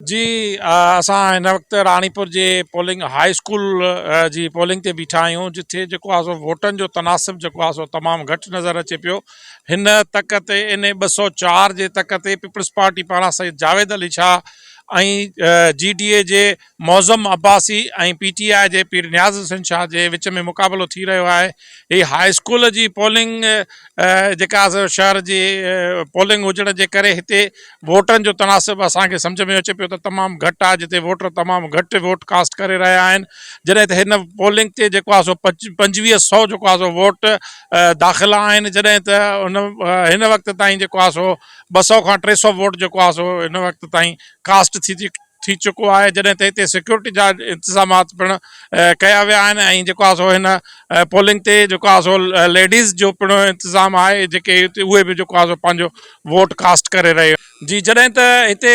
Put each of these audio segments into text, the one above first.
जी असां हिन वक़्तु राणीपुर जे पोलिंग हाई स्कूल जी पोलिंग ते बीठा आहियूं, जिथे जेको आहे सो वोटनि जो तनासिब जेको आहे सो तमामु घटि नज़र अचे पियो। हिन तक ते इन 204 जे तक ते पीपल्स पार्टी पारां सईद जावेद अली शाह ऐं GDA जे मौज़म अब्बासी ऐं PTI जे पीर नियाज़ हुसैन शाह जे विच में मुक़ाबिलो थी रहियो आहे। हीअ हाई स्कूल जी पोलिंग जेका शहर जी पोलिंग हुजण जे करे हिते वोटनि जो तनासिब असांखे सम्झ में अचे पियो त तमामु घटि आहे, जिते वोटर तमामु घटि वोट कास्ट करे रहिया आहिनि। जॾहिं त हिन पोलिंग ते जेको आहे सो 2500 जेको आहे सो वोट दाख़िला आहिनि, जॾहिं त हिन वक़्त ताईं जेको आहे सो 200 खां 300 वोट जेको आहे सो हिन वक़्त ताईं कास्ट थी चुको आहे। जॾहिं त हिते सिक्योरिटी जा इंतज़ामात पिणु कया विया आहिनि ऐं जेको आहे सो हिन पोलिंग ते जेको आहे सो लेडीज़ जो पिणु इंतज़ाम आहे, जेके उहे बि जेको आहे सो पंहिंजो वोट कास्ट करे रहियो। जी, जॾहिं त हिते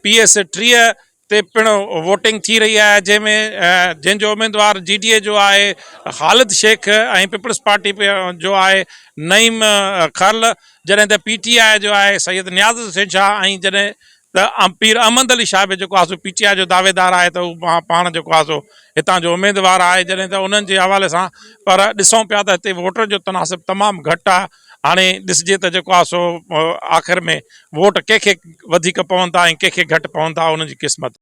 PS 30 ते पिणु वोटिंग थी रही आहे, जंहिंजो उम्मीदवार GDA जो आहे ख़ालिद शेख ऐं पीपल्स पार्टी जो आहे नईम खरल, जॾहिं त PTI जो आहे सैयद नियाज़ हुसैन शाह ऐं जॾहिं त पीर अहमद अली शाह बि जेको आहे सो PTI जो दावेदार आहे, त उहो पाण जेको आहे सो हितां जो उम्मीदवार आहे। जॾहिं त उन्हनि जे हवाले सां पर ॾिसूं पिया त हिते वोटर जो तनासिब तमामु घटि आहे। हाणे ॾिसजे त जेको आहे सो आख़िर में वोट कंहिंखे वधीक पवंदा ऐं कंहिंखे घटि पवंदा, उनजी क़िस्मत।